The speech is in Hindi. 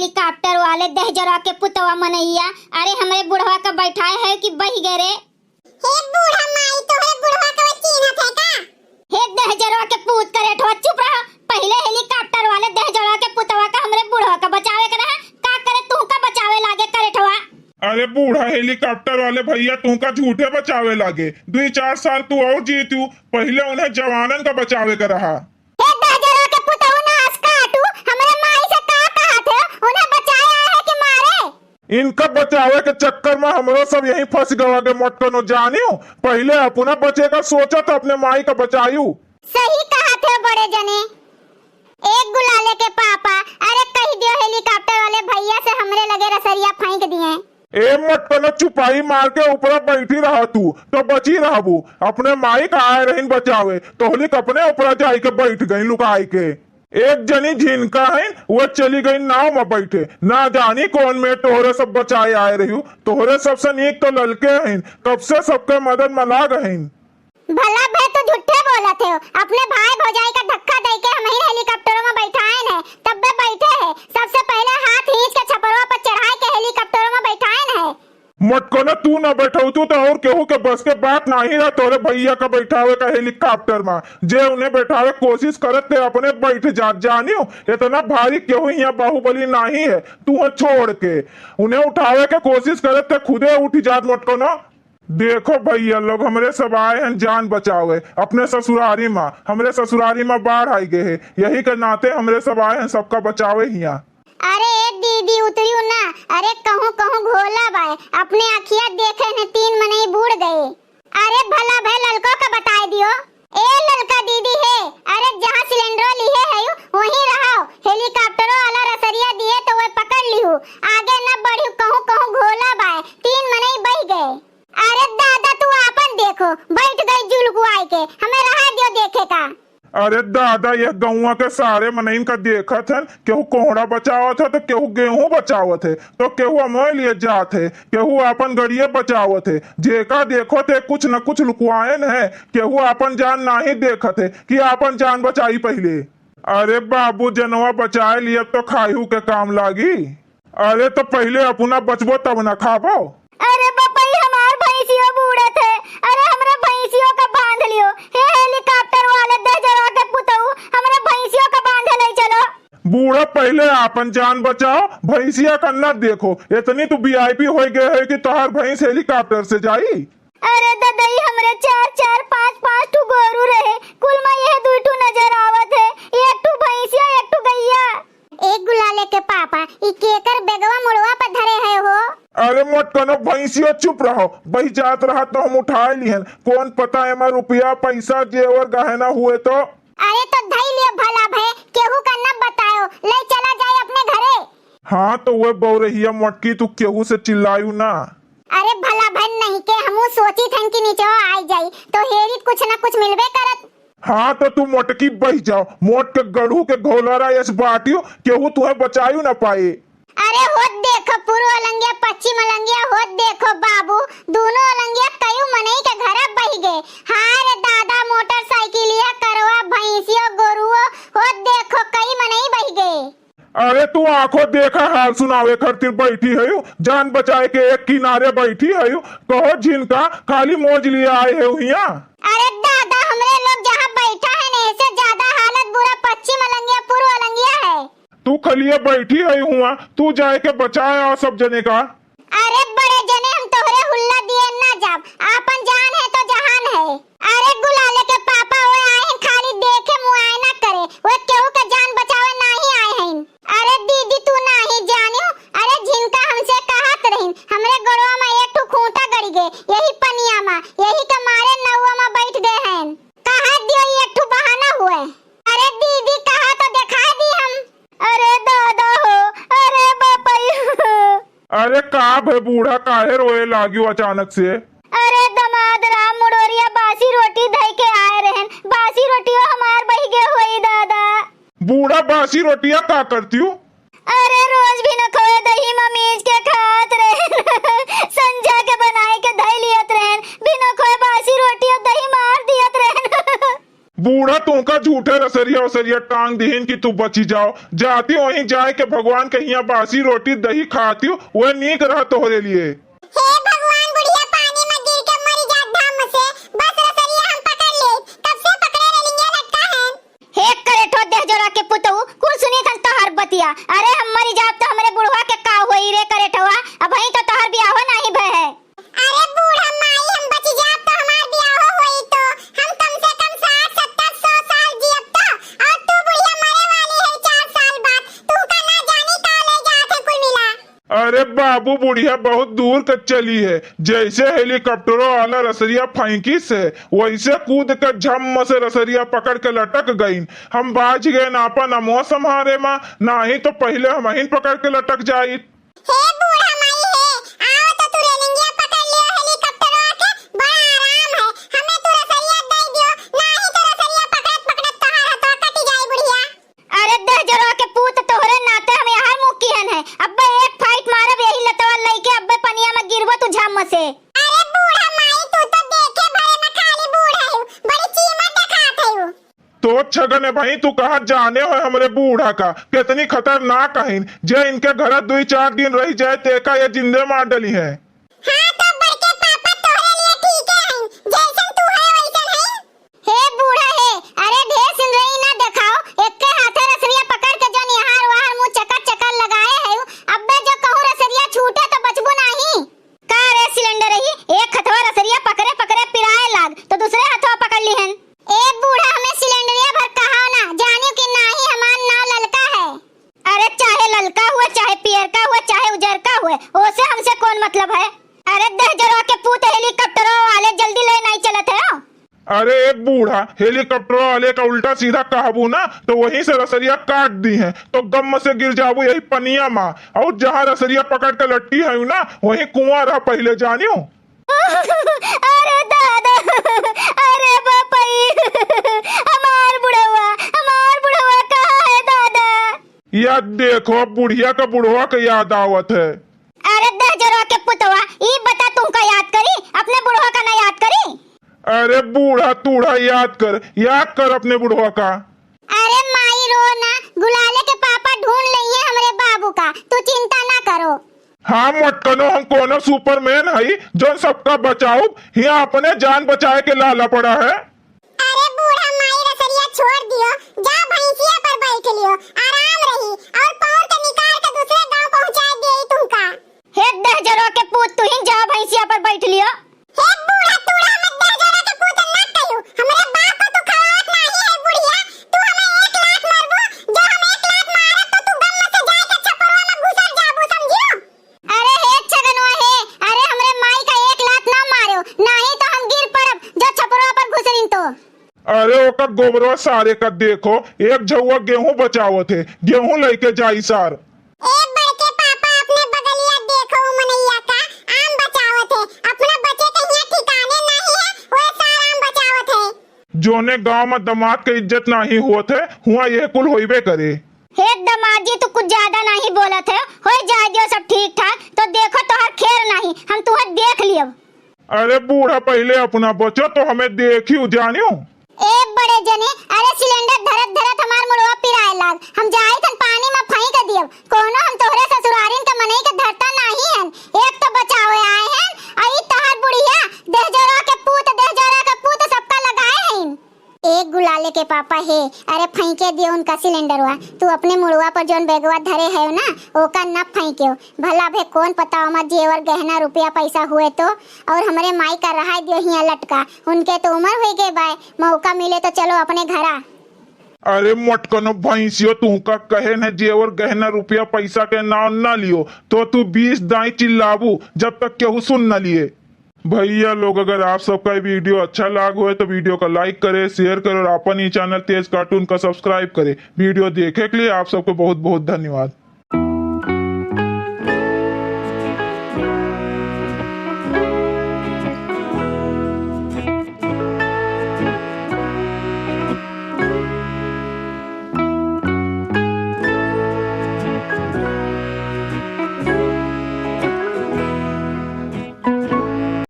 हेलीकॉप्टर वाले दहजरा के पुतवा मनैया, अरे हमरे बुढ़वा का बैठाए है कि बही गए रे। हे बूढ़ा माई तो है बुढ़वा का चिन्हत है का? हे दहजरा के पूत करे ठो चुप रहा। पहले हेलीकॉप्टर वाले दहजरा के पुतवा का हमरे बुढ़वा का बचावे करे है, का करे तू का बचावे लागे करे ठवा। अरे बूढ़ा हेलीकॉप्टर वाले भैया तू का झूठे बचावे लागे। 2-4 साल तू और जीतू, पहले उन्हें जवानन का बचावे कर रहा। हे दहजरा के पुतवा नास काटू, हमरे माई से का कहा थे उन्हें बचाया है कि मारे? इनका बचावे के चक्कर में हमरो सब यहीं फंस गवा के मोटकनो जानियो। पहले अपना बचे का सोचा तो अपने माई का बचायू। सही कहा थे बड़े जने। एक गुलाले के पापा, अरे कह दियो हेलीकॉप्टर वाले भैया से हमरे लगे रसरिया फेंक दिए। ए मटकनो चुपाई मार के ऊपर बैठी रहा तू तो बची रहबू। अपने माई का आए रहीन बचावे तो होली अपने ऊपर जाई के बैठ गई लुकाई के। एक जनी झिनका है वो चली गई नाव में बैठे, ना जानी कौन में तोहरे सब बचाए आए रही। तोहरे सबसे नीक तो ललके हैं, कब से सबके मदद में लाग हैं। भला भे तो झूठे बोला थे, अपने भाई भौजाई का धक्का दे के हम ही हेलीकॉप्टरों में बैठाए हैं, तब बे बैठे हैं। सबसे पहले हाथ खींच के छपरवा पर चढ़ाए के हेलीकॉप्टरों में बैठाए हैं। मटकनो तू ना बैठो तू तो और केहू के बस के बात नहीं रहा तोरे भैया का बैठावे का हेलीकॉप्टर में। जे उन्हें बैठावे कोशिश करते अपने बैठ जानियो। इतना भारी केहू यहाँ बाहुबली नहीं है, तू छोड़ के उन्हें उठावे के कोशिश करते खुदे उठ जात। मटकनो देखो भैया लोग हमरे सब आए हैं जान बचावे अपने ससुरारी माँ। हमरे ससुरारी माँ बाढ़ आई गए है, यही के नाते हमरे सब आए हैं सबका बचावे हिया। अरे दीदी उतरियो ना, अरे कहूँ कहूँ घोला बाय अपने अखिया देखे ने 3 महीने बूढ़ गए। अरे भला भाई ललको का बताए दियो। ए ललका दीदी है, अरे जहाँ सिलेंडर लिए है वहीं रहो। हेलीकॉप्टरों वाला रसरिया दिए तो वो पकड़ लियो, आगे न बढ़ियो। कहूँ कहूँ घोला बाय 3 महीने बह गए। अरे दादा तू आपन देखो, बैठ गई जुलकू आई के, हमें रहा दियो देखे का। अरे दादा यह गौवा के सारे मनइन का देखा था, केहू कोहड़ा बचावत है तो केहू गेहूं बचावत है तो केहू अमोय लिए जात है, केहू अपन गड़िए बचावत है। जेका देखो थे कुछ न कुछ लुकवाए न है, केहू अपन जान नहीं देखत है कि अपन जान बचाई पहले। अरे बाबू जनवा बचाए लिए तो खायू के काम लागी। अरे तो पहले अपना बचबो तब न खाबो। अरे बापा हमार भैंसियों बूढ़े थे, अरे हमरा भैंसियों का बांध लियो। हे हेलीकॉप्टर वाले दहजरा के पुतऊ हमरा भैंसियों का बांधे ले चलो। बूढ़ा पहले आपन जान बचाओ, भैंसिया का न देखो। इतनी तू वीआईपी हो गए है कि तोहर भैंस हेलीकॉप्टर से जाई। अरे ददई हमरे 4-4 5-5 टू गोरू रहे, कुल में यह 2 नजर आवत है। एक टू भैंसिया एक टू गैया। एक गुलाले के पापा ई केकर बेगवा मुड़वा पर धरे है हो। अरे मोटकनो भैंसियो चुप रहो, बही जात रहा तो हम उठाए लिहन। कौन पता है रुपया पैसा जेवर गहना हुए तो। अरे तो धई लियो भला भे, केहू का न बतायो, ले चला जाए अपने घरे। हाँ तो वो बौरहिया मोटकी तू केहू से चिल्लायू ना। अरे भला भन नहीं के हमू सोची थन कि नीचे आई जाई तो हेरी कुछ न कुछ मिलबे करत। हाँ तो तू मोटकी बही जाओ, मोट के गढ़ू के घोलरा यस बाटियो केहू तुम्हें बचायू न पाए। अरे होत देखो पूर्व अलंगिया पश्चिम अलंगिया, होत देखो बाबू दोनों अलंगिया कयू मनई के घर बही गए। हां रे दादा मोटरसाइकिलिया करवा भैंसियो गोरुओ, होत देखो कई मनई बही गए। अरे तू आंखों देखा हाल सुनावे खातिर बैठी है, जान बचाए के एक किनारे बैठी है। कहो जिनका खाली मौज लिए आए है यहाँ। अरे दादा हमरे लोग जहाँ बैठा है न इससे ज्यादा हालत बुरा पश्चिम अलंगिया पूर्व अलंगिया है। तू खलिए बैठी है हुआ, तू जाए के बचाए और सब जने का। अरे बड़े जने हम तोहरे हुल्ला दिए ना जाब, आपन जान है तो जहान है। अरे गुलाले के पापा वो आए हैं खाली देखे मुआयना करे, वो केहू का जान बचावे नहीं आए हैं। अरे दीदी तू नहीं जानियो, अरे जिनका हमसे कहत रहीन हमरे गड़वा में एक ठो खूंटा गड़ी गए, यही पनिया में, यही के मारे नौवा में बैठ गए हैं। कहा दियो एक ठो बहाना हुए। अरे दीदी कहा तो दिखा दी हम। अरे दादा हो, अरे बापा अरे का भे बूढ़ा काहे रोए लागियो अचानक से। अरे दमाद राम मुड़ोरिया बासी रोटी धई के आए रहन, बासी रोटियों हमार बही गए होई दादा। बूढ़ा बासी रोटियां का करती हूँ। अरे रोज भी न खोए दही ममीज के खात रहन संजा के बनाए के धई लियत रहन, बिना खोए बासी रोटी और दही मार दियत रहन। बूढ़ा तुमका झूठे रसरिया उसरिया टांग दीहिन कि तू बची जाओ। जाती वहीं जाए के भगवान के यहाँ बासी रोटी दही खाती हूँ, वह नीक रहा तोहरे लिए। हे भगवान, बुढ़िया पानी में गिर के मर जात धाम से, बस रसरिया हम पकड़ ले, कब से पकड़े रेलिंगे लटका है। हे करेठो देह जोरा के पुतऊ, कुल सुनी थन तोहर बतिया। अरे हम मरी जाब तो हमरे बुढ़वा के का होई रे करेठवा, अब ही तो तोहर बियाह नहीं भय है। अरे बूढ़ा माई, हम बच जाब तो हमार बियाह होई तो हम कम से कम 60, 70, 100 साल जियब तो, और तू बुढ़िया मरे वाली है 4 साल बाद। तू का ना जानी का ले जात है कुल मिला। अरे बाबू, बुढ़िया बहुत दूर के चली है। जैसे हेलीकॉप्टरों वाला रसरिया फेंकी से वैसे कूद कर झम से रसरिया पकड़ के लटक गई। हम बाज गए ना अपन अमो संहारे माँ, ना ही तो पहले हम ही पकड़ के लटक जाई। हे बूढ़ा माई हे, आओ तो तू रेलिंगिया पकड़ लियो हेलीकॉप्टर आके, बड़ा आराम है। हमें तू रसरिया दे दियो, ना ही तो रसरिया पकड़त पकड़त तोहार हथवा कटी जाई बुढ़िया। अरे देह जोरा के पूत, तोहरे नाते हम यहाँ मुकियन है। अब्बे एक फाइट मारब यही लतवा लइके, अब्बे पनिया में गिरबो तू झम से। अरे बूढ़ा माई, तू तो देखे भरे में खाली बूढ़ा है, बड़ी चीमट खात है। तो छगन है भाई, तू कहा जाने हो हमरे बूढ़ा का कितनी खतरनाक है। जे इनके घर 2-4 दिन रह जाए तेका ये जिंदे मार डली है। हाँ तो बड़के पापा तोहरे लिए ठीक है, जैसन तू है वैसन है। हे बूढ़ा हे, अरे ढेर सिंदरी ना दिखाओ, एक के हाथे रसरिया पकड़ के जो निहार वहार मुंह चकर चकर लगाए है। अब्बे जो कहूं रसरिया छूटे तो बचबो नहीं। का रे सिलेंडर ही, एक हथवा रसरिया पकड़े पकड़े पिराए लाग तो दूसरे हथवा पकड़ लीहन। ए बूढ़ा, हमें सिलेंडरिया भर कहा ना, जानियो कि नाही हमार नाव ललका है। अरे चाहे ललका हुए, चाहे पियर का हुए, चाहे उजर का हुए, ओसे हमसे कौन मतलब है। अरे देह जोरा के पूत, हेलीकॉप्टरों वाले जल्दी ले नहीं चलत है। अरे एक बूढ़ा, हेलीकॉप्टर वाले का उल्टा सीधा कहबू ना तो वहीं से रसरिया काट दी है तो गम से गिर जाबू यही पनिया माँ। और जहाँ रसरिया पकड़ के लट्टी है ना वहीं कुआं रहा पहले जानियो। अरे दादा, अरे बापाई, हमार बुढ़वा कहाँ है दादा। या देखो बुढ़िया का बुढ़वा का याद आवत है। अरे देह जोरा के पुतवा, ई बता तुमका याद करी, अपने बुढ़वा का ना याद करी। अरे बूढ़ा तूढ़ा याद कर अपने बुढ़वा का। अरे माई रो ना, गुलाले के पापा ढूंढ लेंगे हमरे बाबू का, तू चिंता ना करो। हाँ मटकनो, हम कोनो सुपरमैन है जो सबका बचाओ, यहाँ अपने जान बचाए के लाला पड़ा है। अरे बूढ़ा माई, रसरिया छोड़ दियो, जा भैंसिया पर बैठ लियो, आराम रही, और पौर के निकाल के दूसरे गांव पहुंचा दे तुमका। हे देह जोरा के पूत, तू ही जा भैंसिया पर बैठ लियो। हे बूढ़ा, तूड़ा मत दे जोरा के पूत ना कहियो, हमरे बाप को तू खवात नहीं है बुढ़िया। तू हमें 1 लाख मारबो, जो हम 1 लाख मारब तो तू गम से जाए के छपरवा में घुसल जाबो, समझियो। अरे हे छगनवा हे, अरे हमरे माई का 1 लाख ना मारो, नहीं तो हम गिर पड़ब जो छपरवा पर घुसरिन तो। अरे ओका गोबरवा सारे का देखो, एक झौवा गेहूं बचावत है, गेहूं लेके जाई सार। ए बड़के पापा, अपने बगलिया देखो मनैया का आम बचावत है, अपना बचे के यहाँ ठिकाने नहीं है, वो सारा आम बचावत है। जोने गांव में दामाद के इज्जत नहीं होत है हुआ ये कुल होइबे करे। हे दमाजी, तू कुछ ज्यादा नहीं बोलत है, हो जाए दियो सब ठीक ठाक तो देखो तोहर खेर नहीं, हम तुहे देख लियब। अरे बूढ़ा, पहले अपना बचो तो हमें देखी जानियो। ए बड़े जने, अरे सिलेंडर धरत धरत हमार मुड़वा पिराए लाग, हम जाई थन पानी में फेंक दियब, कोनो हम तोहरे ससुरारिन के मनई के धरता नहीं हन, एक तो बचावे आए हन, आई तोहर बुढ़िया देह जोरा के पूत सबका लगाए हन। एक गुलाले के पापा हे, अरे फेंके दियो उनका सिलेंडरवा, तू अपने मुड़वा पर जोन बेगवा धरे है ना ओका न फेंकियो, भला भे कौन पता मत जेवर गहना रुपया पैसा हुए तो। और हमरे माई का रहा दियो हिया लटका, उनके तो उम्र हुई गए बाय, मौका मिले तो चलो अपने घरा। अरे मटकनो भैंसियो, तू का कहे न जेवर गहना रुपया पैसा के नाम न लियो तो तू 20 दाई चिल्लाबू जब तक केहू सुन न लिए। भैया लोग, अगर आप सबका वीडियो अच्छा लगा हो तो वीडियो को लाइक करे, शेयर करे और अपन ही चैनल तेज कार्टून का सब्सक्राइब करे। वीडियो देखे के लिए आप सबको बहुत बहुत धन्यवाद।